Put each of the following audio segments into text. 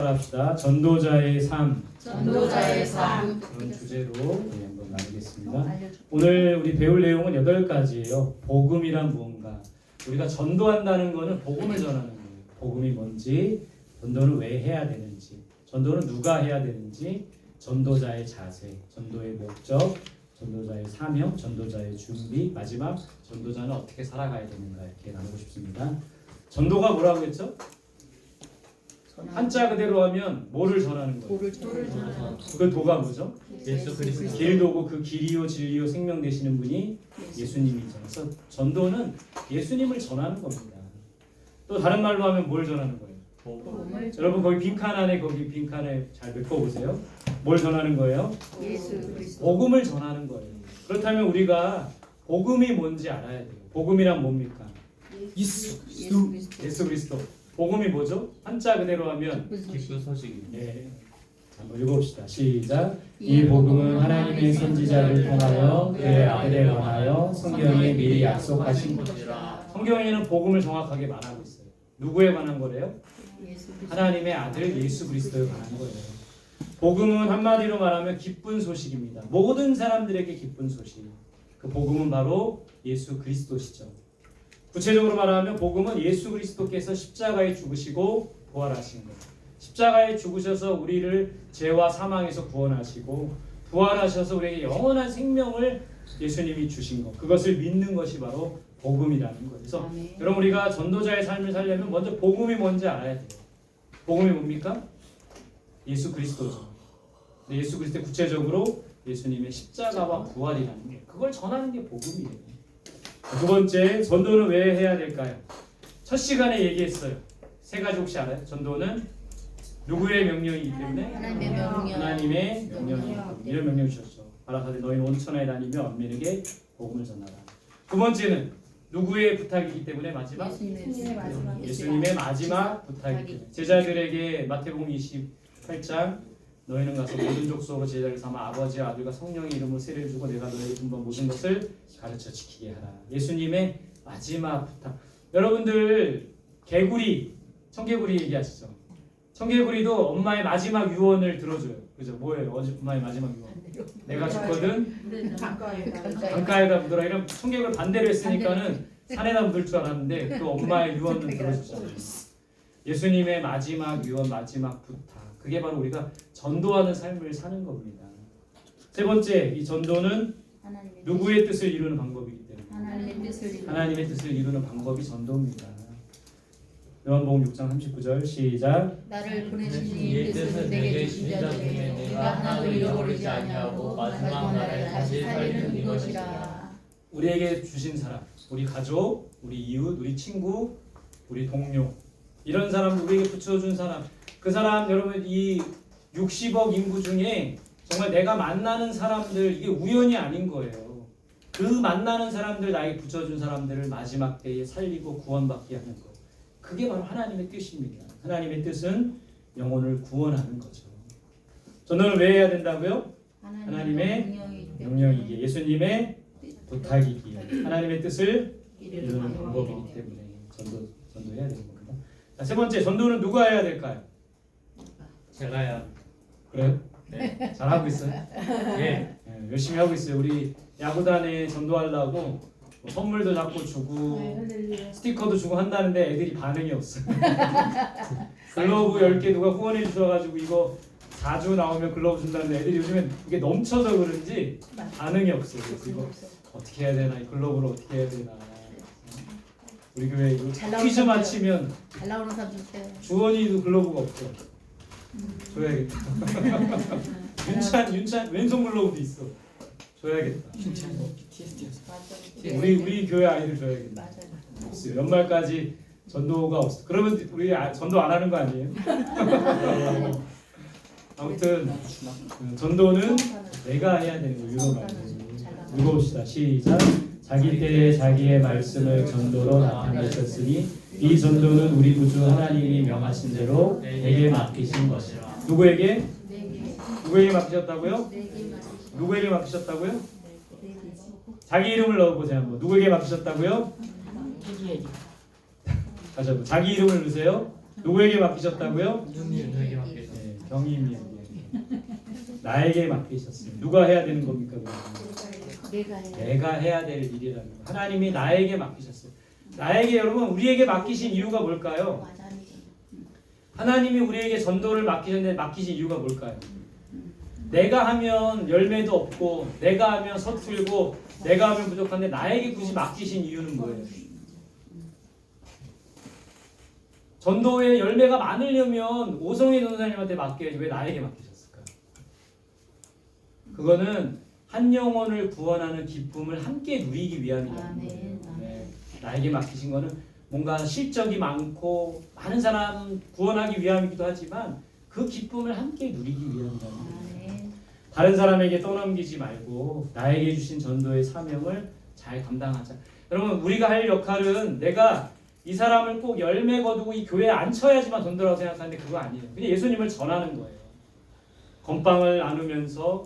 따라합시다. 전도자의 삶. 전도자의 삶. 그런 주제로 한번 나누겠습니다. 오늘 우리 배울 내용은 8가지예요. 복음이란 무언가. 우리가 전도한다는 것은 복음을 전하는 거예요. 복음이 뭔지, 전도는 왜 해야 되는지, 전도는 누가 해야 되는지, 전도자의 자세, 전도의 목적, 전도자의 사명, 전도자의 준비, 마지막 전도자는 어떻게 살아가야 되는가 이렇게 나누고 싶습니다. 전도가 뭐라고 했죠? 한자 그대로 하면 뭐를 전하는 거예요? 그 도가 뭐죠? 예수 그리스도. 길도고 그 길이요 진리요 생명 되시는 분이 예수님이죠. 그래서 전도는 예수님을 전하는 겁니다. 또 다른 말로 하면 뭘 전하는 거예요? 여러분 거기 빈칸 안에 거기 빈칸에 잘 메꿔보세요. 뭘 전하는 거예요? 예수 그리스도. 복음을 전하는 거예요. 그렇다면 우리가 복음이 뭔지 알아야 돼요. 복음이란 뭡니까? 예수 예수 그리스도. 복음이 뭐죠? 한자 그대로 하면 기쁜 소식입니다. 네. 한번 읽어봅시다. 시작. 이 복음은 하나님의 선지자를 통하여 그의 아들에 관하여 성경에 미리 약속하신 것이라. 성경에는 복음을 정확하게 말하고 있어요. 누구에 관한 거래요? 예수 그리스도. 하나님의 아들 예수 그리스도에 관한 거예요. 복음은 한마디로 말하면 기쁜 소식입니다. 모든 사람들에게 기쁜 소식. 그 복음은 바로 예수 그리스도시죠. 구체적으로 말하면 복음은 예수 그리스도께서 십자가에 죽으시고 부활하신 것. 십자가에 죽으셔서 우리를 죄와 사망에서 구원하시고 부활하셔서 우리에게 영원한 생명을 예수님이 주신 것. 그것을 믿는 것이 바로 복음이라는 거예요. 그래서 여러분 우리가 전도자의 삶을 살려면 먼저 복음이 뭔지 알아야 돼요. 복음이 뭡니까? 예수 그리스도죠. 예수 그리스도 구체적으로 예수님의 십자가와 부활이라는 게 그걸 전하는 게 복음이에요. 두 번째, 전도는 왜 해야 될까요? 첫 시간에 얘기했어요. 세 가지 혹시 알아요? 전도는 누구의 명령이기 때문에? 하나님의 명령이기 때문에. 이런 명령 주셨죠. 바라사대 너희는 온 천하에 다니며 만민에게 복음을 전하라. 두 번째는 누구의 부탁이기 때문에? 마지막? 예수님의 마지막 부탁이기 때문에. 제자들에게 마태복음 28장 너희는 가서 모든 족속으로 제자를 삼아 아버지와 아들과 성령의 이름으로 세례를 주고 내가 너희에게 준번 모든 것을 가르쳐 지키게 하라. 예수님의 마지막 부탁. 여러분들 개구리, 청개구리 얘기하시죠? 청개구리도 엄마의 마지막 유언을 들어줘요. 그죠? 뭐예요? 엄마의 마지막 유언. 내가 죽거든 강가에다 묻어라. 이런 청개구리 반대로 했으니까는 산에다 묻을 줄 알았는데 그 엄마의 유언을 들어주잖아요. 예수님의 마지막 유언, 마지막 부탁. 그게 바로 우리가 전도하는 삶을 사는 겁니다. 세 번째, 이 전도는 누구의 뜻을 이루는 방법이기 때문에 하나님의 뜻을 이루는 방법이 전도입니다. 요한복음 6장 39절 시작. 나를 보내신 이의 뜻을 내게 주신 자 중에 내가 하나도 잃어버리지 아니하고 마지막 날에 다시 살리는 이것이라. 우리에게 주신 사람, 우리 가족, 우리 이웃, 우리 친구, 우리 동료 이런 사람 우리에게 붙여준 사람 그 사람 여러분 이 60억 인구 중에 정말 내가 만나는 사람들 이게 우연이 아닌 거예요. 그 만나는 사람들 나에게 붙여준 사람들을 마지막 때에 살리고 구원받게 하는 것. 그게 바로 하나님의 뜻입니다. 하나님의 뜻은 영혼을 구원하는 거죠. 전도는 왜 해야 된다고요? 하나님의 명령이기에 예수님의 부탁이기에 하나님의 뜻을 이루는 방법이기 때문에 전도해야 되는 겁니다. 자, 세 번째 전도는 누가 해야 될까요? 제가요. 그래요? 네. 잘하고 있어요? 예. 네, 열심히 하고 있어요. 우리 야구단에 전도하려고 뭐 선물도 자꾸 주고 스티커도 주고 한다는데 애들이 반응이 없어요. 글러브 10개 누가 후원해 주셔가지고 이거 4주 나오면 글러브 준다는데 애들이 요즘엔 이게 넘쳐서 그런지 반응이 없어요. 그래서 이거 어떻게 해야 되나, 이 글러브를 어떻게 해야 되나. 우리 교회 이거 퀴즈 맞히면 잘 나오는 사람 주세요. 주원이도 글러브가 없죠. 줘야겠다. 윤찬 왼손 글러브도 있어. 줘야겠다. 우리 교회 아이들 줘야겠다. 없어요. 연말까지 전도가 없어. 그러면 우리 전도 안 하는 거 아니에요? 아무튼 전도는 내가 해야 되는 거 유로 말고. 읽어봅시다. 시작. 자기 때에 자기의 말씀을 전도로 나타내셨으니 이 전도는 우리 구주 하나님이 명하신 대로 내게 맡기신 것이라. 누구에게? 누구에게 맡기셨다고요? 누구에게 맡기셨다고요? 자기 이름을 넣어보세요. 한번. 누구에게 맡기셨다고요? 다시 한번. 자기 이름을 넣으세요. 누구에게 맡기셨다고요? 누님에게 맡기셨다고요. 경임이에게 나에게 맡기셨어요. 누가 해야 되는 겁니까? 내가 해야 될 일이라는 거. 하나님이 나에게 맡기셨어요. 나에게 여러분 우리에게 맡기신 이유가 뭘까요? 하나님이 우리에게 전도를 맡기셨는데 맡기신 이유가 뭘까요? 내가 하면 열매도 없고 내가 하면 서툴고 내가 하면 부족한데 나에게 굳이 맡기신 이유는 뭐예요? 전도의 열매가 많으려면 오성희 전도사님한테 맡겨야지 왜 나에게 맡기셨을까요? 그거는 한 영혼을 구원하는 기쁨을 함께 누리기 위함이라는 거예요. 네. 나에게 맡기신 거는 뭔가 실적이 많고 많은 사람 구원하기 위함이기도 하지만 그 기쁨을 함께 누리기 위함이라는 거예요. 다른 사람에게 떠넘기지 말고 나에게 주신 전도의 사명을 잘 감당하자. 여러분 우리가 할 역할은 내가 이 사람을 꼭 열매 거두고 이 교회에 앉혀야지만 전도라고 생각하는데 그거 아니에요. 그냥 예수님을 전하는 거예요. 건빵을 나누면서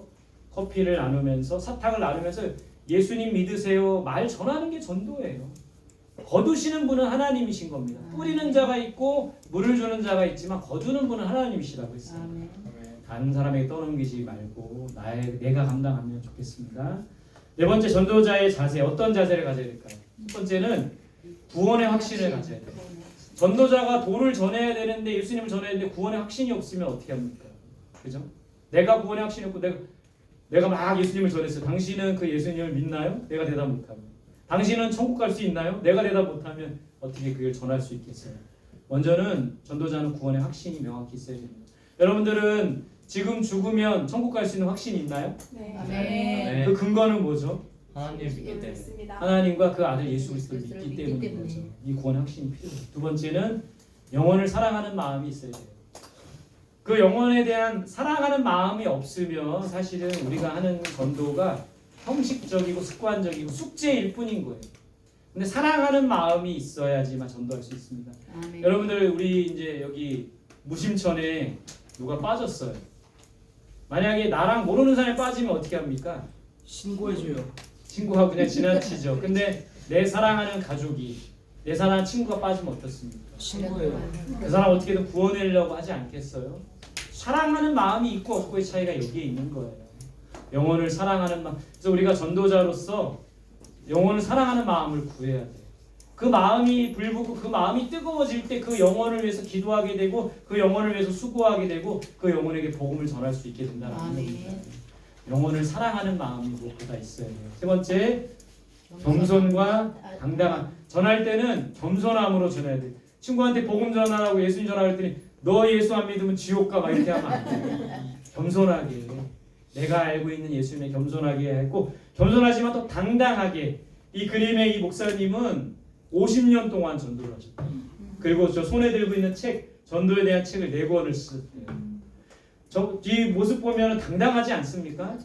커피를 나누면서 사탕을 나누면서 예수님 믿으세요 말 전하는 게 전도예요. 거두시는 분은 하나님이신 겁니다. 뿌리는 자가 있고 물을 주는 자가 있지만 거두는 분은 하나님이시라고 했어요. 다른 사람에게 떠넘기지 말고 내가 감당하면 좋겠습니다. 네 번째 전도자의 자세 어떤 자세를 가져야 될까요? 첫 번째는 구원의 확신을 가져야 돼요. 전도자가 도를 전해야 되는데 예수님을 전해야 되는데 구원의 확신이 없으면 어떻게 합니까? 그죠? 내가 구원의 확신이 없고 내가 막 예수님을 전했어요. 당신은 그 예수님을 믿나요? 내가 대답 못하면. 당신은 천국 갈 수 있나요? 내가 대답 못하면 어떻게 그걸 전할 수 있겠어요? 먼저는 전도자는 구원의 확신이 명확히 있어야 됩니다. 여러분들은 지금 죽으면 천국 갈 수 있는 확신이 있나요? 네. 그 근거는 뭐죠? 하나님 믿기 때문에. 하나님과 그 아들 예수 그리스도를 믿기 때문인 거죠. 이 구원의 확신이 필요해요. 두 번째는 영혼을 사랑하는 마음이 있어야 돼요. 그 영혼에 대한 사랑하는 마음이 없으면 사실은 우리가 하는 전도가 형식적이고 습관적이고 숙제일 뿐인 거예요. 근데 사랑하는 마음이 있어야지만 전도할 수 있습니다. 여러분들 우리 이제 여기 무심천에 누가 빠졌어요. 만약에 나랑 모르는 사람이 빠지면 어떻게 합니까? 신고해줘요. 친구하고 그냥 지나치죠. 근데 내 사랑하는 가족이 내 사랑하는 친구가 빠지면 어떻습니까? 신고해요. 그 사람 어떻게든 구원하려고 하지 않겠어요? 사랑하는 마음이 있고 없고의 차이가 여기에 있는 거예요. 영혼을 사랑하는 마음. 그래서 우리가 전도자로서 영혼을 사랑하는 마음을 구해야 돼요. 그 마음이 불붙고 그 마음이 뜨거워질 때 그 영혼을 위해서 기도하게 되고 그 영혼을 위해서 수고하게 되고 그 영혼에게 복음을 전할 수 있게 된다는 겁니다. 영혼을 사랑하는 마음이 무엇보다 있어야 돼요. 세 번째, 겸손과 당당함. 전할 때는 겸손함으로 전해야 돼요. 친구한테 복음 전하라고 예수님 전하라 했더니 너 예수 안 믿으면 지옥 가 막 이렇게 하면 안 돼요. 겸손하게 내가 알고 있는 예수님의 겸손하게 했고 겸손하지만 또 당당하게. 이 그림의 이 목사님은 50년 동안 전도를 하셨대요. 그리고 저 손에 들고 있는 책 전도에 대한 책을 4권을 쓰셨대요. 이 모습 보면 당당하지 않습니까?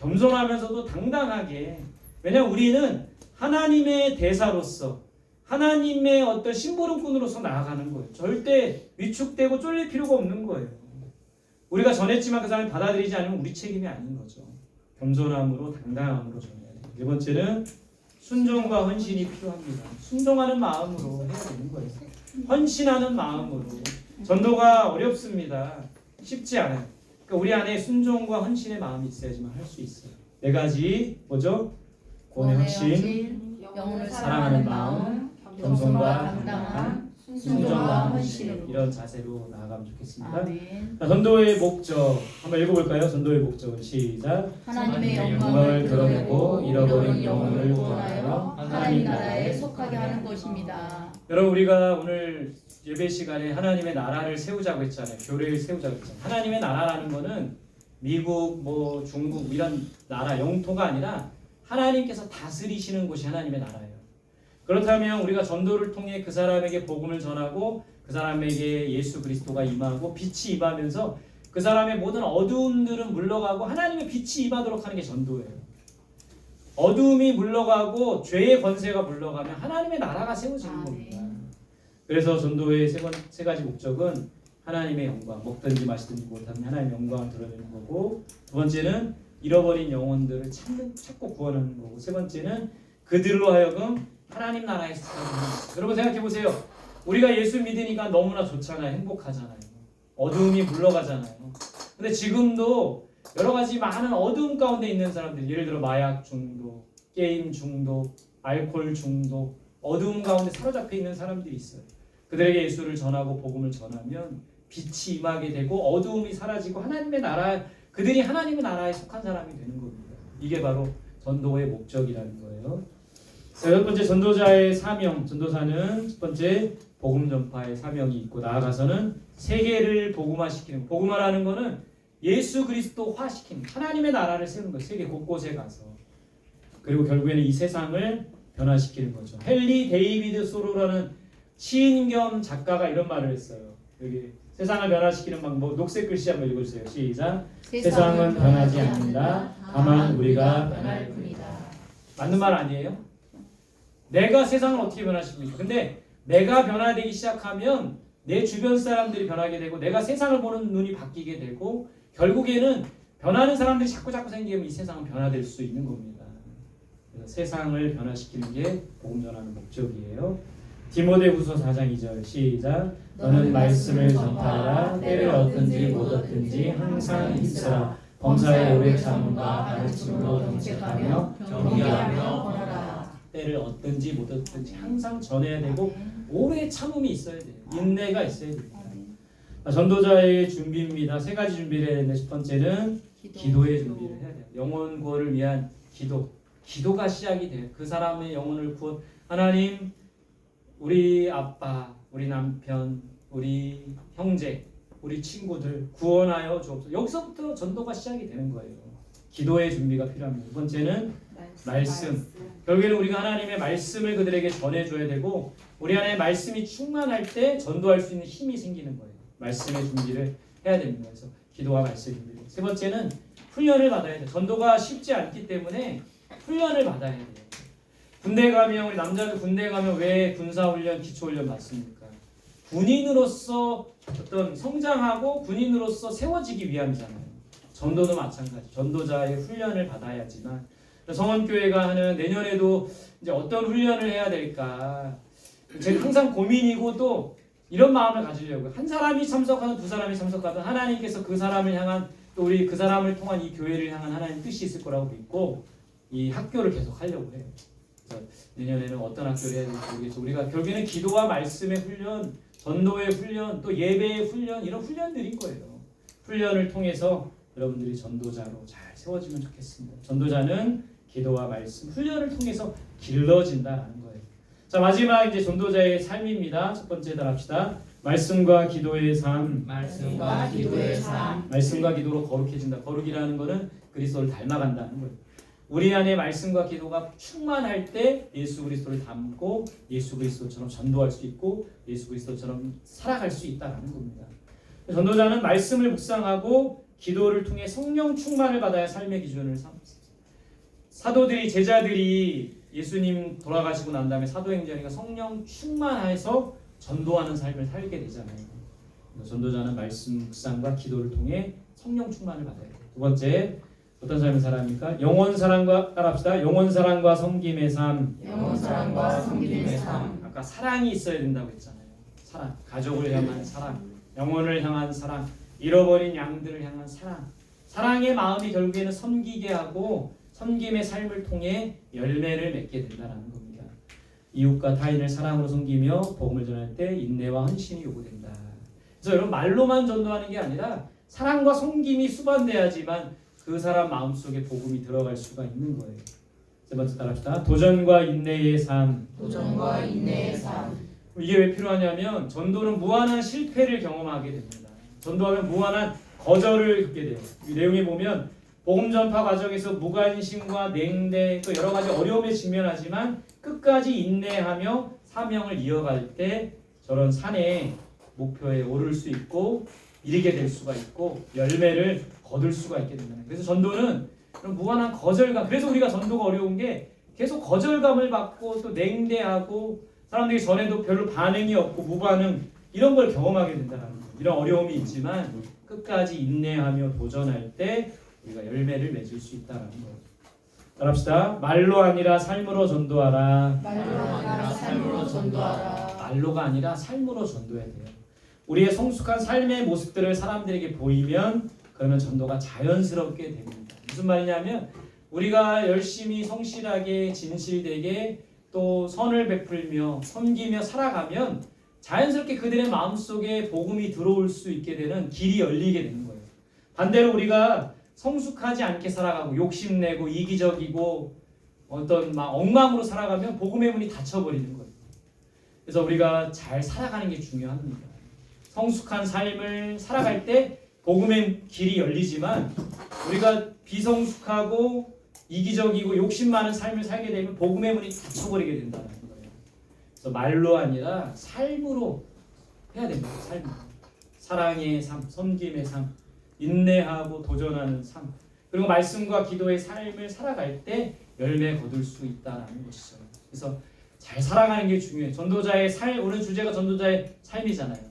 겸손하면서도 당당하게. 왜냐하면 우리는 하나님의 대사로서 하나님의 어떤 심부름꾼으로서 나아가는 거예요. 절대 위축되고 쫄릴 필요가 없는 거예요. 우리가 전했지만 그 사람이 받아들이지 않으면 우리 책임이 아닌 거죠. 겸손함으로 당당함으로 전해야 돼요. 네 번째는 순종과 헌신이 필요합니다. 순종하는 마음으로 해야 되는 거예요. 헌신하는 마음으로. 전도가 어렵습니다. 쉽지 않아요. 그러니까 우리 안에 순종과 헌신의 마음이 있어야지만 할 수 있어요. 4가지 뭐죠? 구원의 확신, 영혼을 사랑하는 마음, 겸손과 당당함, 순종과 헌신. 이런 자세로 나아가면 좋겠습니다. 자, 전도의 목적 한번 읽어볼까요? 전도의 목적은 시작. 하나님의 영광을 영광을 드러내고 잃어버린 영혼을 구원하여 하나님 나라에 속하게 하는 것입니다. 여러분 우리가 오늘 예배 시간에 하나님의 나라를 세우자고 했잖아요. 교회를 세우자고 했잖아요. 하나님의 나라라는 거는 미국, 뭐 중국 이런 나라 영토가 아니라 하나님께서 다스리시는 곳이 하나님의 나라예요. 그렇다면 우리가 전도를 통해 그 사람에게 복음을 전하고 그 사람에게 예수 그리스도가 임하고 빛이 임하면서 그 사람의 모든 어두움들은 물러가고 하나님의 빛이 임하도록 하는 게 전도예요. 어두움이 물러가고 죄의 권세가 물러가면 하나님의 나라가 세워지는 겁니다. 그래서 전도의 세 가지 목적은 하나님의 영광, 먹든지 마시든지 못하면 하나님의 영광을 드러내는 거고, 두 번째는 잃어버린 영혼들을 찾고 구원하는 거고, 세 번째는 그들로 하여금 하나님 나라에 살아가는 거예요. 여러분 생각해 보세요. 우리가 예수 믿으니까 너무나 좋잖아요. 행복하잖아요. 어두움이 물러가잖아요. 근데 지금도 여러 가지 많은 어두움 가운데 있는 사람들, 예를 들어 마약 중독, 게임 중독, 알코올 중독, 어두움 가운데 사로잡혀 있는 사람들이 있어요. 그들에게 예수를 전하고 복음을 전하면 빛이 임하게 되고 어두움이 사라지고 하나님의 나라, 그들이 하나님의 나라에 속한 사람이 되는 겁니다. 이게 바로 전도의 목적이라는 거예요. 첫 번째, 전도자의 사명. 전도사는 첫 번째 복음 전파의 사명이 있고, 나아가서는 세계를 복음화시키는, 복음화라는 거는 예수 그리스도화시키는, 하나님의 나라를 세우는 거예요. 세계 곳곳에 가서. 그리고 결국에는 이 세상을 변화시키는 거죠. 헨리 데이비드 소로라는 시인 겸 작가가 이런 말을 했어요. 여기 세상을 변화시키는 방법, 녹색 글씨 한번 읽어주세요. 시작. 세상은 변하지 않는다. 다만 우리가 변할 뿐이다. 맞는 말 아니에요? 내가 세상을 어떻게 변화시킵니까? 근데 내가 변화되기 시작하면 내 주변 사람들이 변하게 되고, 내가 세상을 보는 눈이 바뀌게 되고, 결국에는 변하는 사람들이 자꾸 생기면 이 세상은 변화될 수 있는 겁니다. 그래서 세상을 변화시키는 게 복음 전하는 목적이에요. 디모데후서 4장 2절 시작. 너는 말씀을 전파하라. 때를 얻든지 못 얻든지 항상 힘쓰라. 범사에 오래 참음과 가르침으로 정책하며 경계하며 권하라. 때를 얻든지 못 얻든지 항상 전해야 되고, 오래 참음이 있어야 돼요. 인내가 있어야 됩니다. 전도자의 준비입니다. 세 가지 준비를 해야 되는데, 첫 번째는 기도의 준비를 해야 돼요. 영혼 구원을 위한 기도. 기도가 시작이 돼요. 그 사람의 영혼을 구원. 하나님, 우리 아빠, 우리 남편, 우리 형제, 우리 친구들 구원하여 주옵소서. 여기서부터 전도가 시작이 되는 거예요. 기도의 준비가 필요합니다. 두 번째는 말씀. 결국에는 우리가 하나님의 말씀을 그들에게 전해줘야 되고, 우리 안에 말씀이 충만할 때 전도할 수 있는 힘이 생기는 거예요. 말씀의 준비를 해야 됩니다. 그래서 기도와 말씀 준비. 세 번째는 훈련을 받아야 돼요. 전도가 쉽지 않기 때문에 훈련을 받아야 돼요. 군대 가면, 우리 남자들 군대 가면 왜 군사훈련, 기초훈련 받습니까? 군인으로서 어떤 성장하고 군인으로서 세워지기 위함이잖아요. 전도도 마찬가지. 전도자의 훈련을 받아야지만. 성원교회가 하는 내년에도 이제 어떤 훈련을 해야 될까? 제가 항상 고민이고, 또 이런 마음을 가지려고요. 한 사람이 참석하든 두 사람이 참석하든 하나님께서 그 사람을 향한, 또 우리 그 사람을 통한 이 교회를 향한 하나님 뜻이 있을 거라고 믿고 이 학교를 계속 하려고 해요. 그래서 내년에는 어떤 학교를 해야 될지 모르겠죠. 우리가 결국에는 기도와 말씀의 훈련, 전도의 훈련, 또 예배의 훈련, 이런 훈련들인 거예요. 훈련을 통해서 여러분들이 전도자로 잘 세워지면 좋겠습니다. 전도자는 기도와 말씀, 훈련을 통해서 길러진다라는 거예요. 자, 마지막 이제 전도자의 삶입니다. 첫 번째 답합시다. 말씀과 기도의 삶. 말씀과 기도의 삶. 말씀과 기도로 거룩해진다. 거룩이라는 것은 그리스도를 닮아간다는 거예요. 우리 안에 말씀과 기도가 충만할 때 예수 그리스도를 닮고 예수 그리스도처럼 전도할 수 있고 예수 그리스도처럼 살아갈 수 있다는 겁니다. 전도자는 말씀을 묵상하고 기도를 통해 성령 충만을 받아야 삶의 기준을 삼습니다. 사도들이, 제자들이 예수님 돌아가시고 난 다음에 사도행전이가 성령 충만해서 전도하는 삶을 살게 되잖아요. 전도자는 말씀 묵상과 기도를 통해 성령 충만을 받아야 돼요. 두 번째, 어떤 삶을 살아합니까? 영원 사랑과, 따라합시다. 영원 사랑과 섬김의 삶. 영원 사랑과 섬김의 삶. 아까 사랑이 있어야 된다고 했잖아요. 사랑, 가족을 향한 사랑, 영혼을 향한 사랑, 잃어버린 양들을 향한 사랑. 사랑의 마음이 결국에는 섬기게 하고 섬김의 삶을 통해 열매를 맺게 된다는 겁니다. 이웃과 타인을 사랑으로 섬기며 복음을 전할 때 인내와 헌신이 요구된다. 그래서 여러분, 말로만 전도하는 게 아니라 사랑과 섬김이 수반돼야지만 그 사람 마음속에 복음이 들어갈 수가 있는 거예요. 세 번째 따라합시다. 도전과 인내의 삶. 도전과 인내의 삶. 이게 왜 필요하냐면 전도는 무한한 실패를 경험하게 됩니다. 전도하면 무한한 거절을 겪게 돼요. 이 내용에 보면 복음 전파 과정에서 무관심과 냉대, 또 여러 가지 어려움에 직면하지만 끝까지 인내하며 사명을 이어갈 때 저런 산의 목표에 오를 수 있고 이르게 될 수가 있고 열매를 거둘 수가 있게 됩니다. 그래서 전도는 그런 무한한 거절감, 그래서 우리가 전도가 어려운 게 계속 거절감을 받고 또 냉대하고 사람들이 전에도 별로 반응이 없고 무반응, 이런 걸 경험하게 된다는 거예요. 이런 어려움이 있지만 끝까지 인내하며 도전할 때 우리가 열매를 맺을 수 있다는 거예요. 따라합시다. 말로 아니라 삶으로 전도하라. 말로 아니라 삶으로 전도하라. 말로가 아니라 삶으로 전도해야 돼요. 우리의 성숙한 삶의 모습들을 사람들에게 보이면 그러면 전도가 자연스럽게 됩니다. 무슨 말이냐면 우리가 열심히 성실하게 진실되게 또 선을 베풀며 섬기며 살아가면 자연스럽게 그들의 마음속에 복음이 들어올 수 있게 되는 길이 열리게 되는 거예요. 반대로 우리가 성숙하지 않게 살아가고 욕심내고 이기적이고 어떤 막 엉망으로 살아가면 복음의 문이 닫혀버리는 거예요. 그래서 우리가 잘 살아가는 게 중요합니다. 성숙한 삶을 살아갈 때 복음의 길이 열리지만 우리가 비성숙하고 이기적이고 욕심 많은 삶을 살게 되면 복음의 문이 닫혀버리게 된다는 거예요. 그래서 말로 아니라 삶으로 해야 됩니다. 삶으로. 사랑의 삶, 섬김의 삶, 인내하고 도전하는 삶, 그리고 말씀과 기도의 삶을 살아갈 때 열매 거둘 수 있다는 것이죠. 그래서 잘 살아가는 게 중요해요. 전도자의 삶, 오늘 주제가 전도자의 삶이잖아요.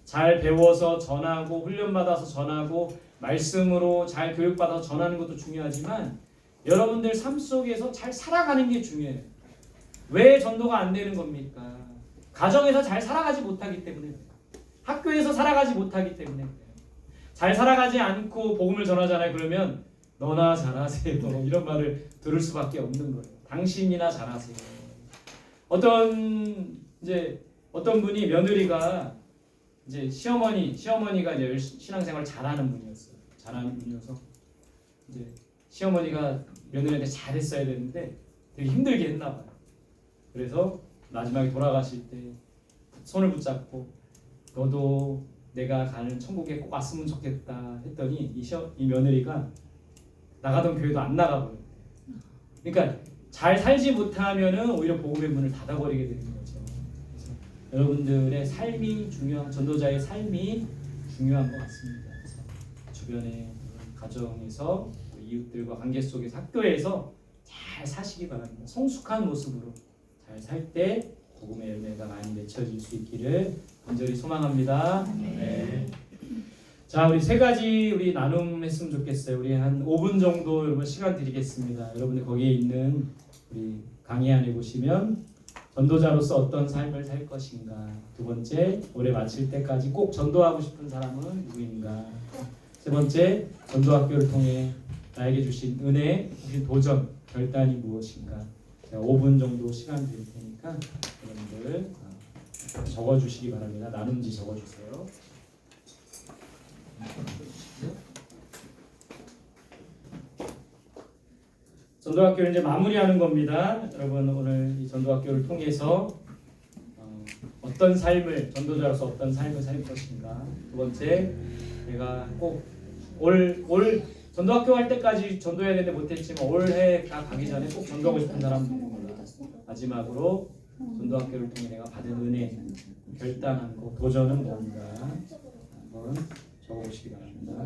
잘 배워서 전하고 훈련받아서 전하고 말씀으로 잘 교육받아서 전하는 것도 중요하지만 여러분들 삶 속에서 잘 살아가는 게 중요해요. 왜 전도가 안 되는 겁니까? 가정에서 잘 살아가지 못하기 때문에, 학교에서 살아가지 못하기 때문에, 잘 살아가지 않고 복음을 전하잖아요. 그러면 너나 잘하세요 이런 말을 들을 수밖에 없는 거예요. 당신이나 잘하세요. 어떤 분이 며느리가 이제 시어머니가 이제 신앙생활 잘하는 분이었어요. 잘하는 분이어서 이제 시어머니가 며느리한테 잘했어야 되는데 되게 힘들게 했나 봐요. 그래서 마지막에 돌아가실 때 손을 붙잡고 너도 내가 가는 천국에 꼭 왔으면 좋겠다 했더니 이 며느리가 나가던 교회도 안 나가버려요. 그러니까 잘 살지 못하면은 오히려 복음의 문을 닫아버리게 되는 거죠. 그래서 여러분들의 삶이 중요한, 전도자의 삶이 중요한 것 같습니다. 그래서 주변의 가정에서 이웃들과 관계 속에서 학교에서 잘 사시기 바랍니다. 성숙한 모습으로 잘 살 때 복음의 열매가 많이 맺혀질 수 있기를 간절히 소망합니다. 네. 자, 우리 세 가지 우리 나눔했으면 좋겠어요. 우리 한 5분 정도 여러분 시간 드리겠습니다. 여러분들 거기에 있는 우리 강의 안에 보시면 전도자로서 어떤 삶을 살 것인가. 두 번째, 올해 마칠 때까지 꼭 전도하고 싶은 사람은 누구인가. 세 번째, 전도학교를 통해 나에게 주신 은혜, 주신 도전, 결단이 무엇인가. 제가 5분 정도 시간 드릴 테니까 여러분들 적어주시기 바랍니다. 나눔지 적어주세요. 전도학교를 이제 마무리하는 겁니다. 여러분 오늘 이 전도학교를 통해서 어떤 삶을, 전도자로서 어떤 삶을 살 것인가. 두 번째, 내가 꼭 올 전도학교 할 때까지 전도해야 되는데 못했지만 올해가 가기 전에 꼭 전도하고 싶은 사람 누구인가. 마지막으로 전도학교를 통해 내가 받은 은혜, 결단한 거, 도전은 뭔가 한번 적어보시기 바랍니다.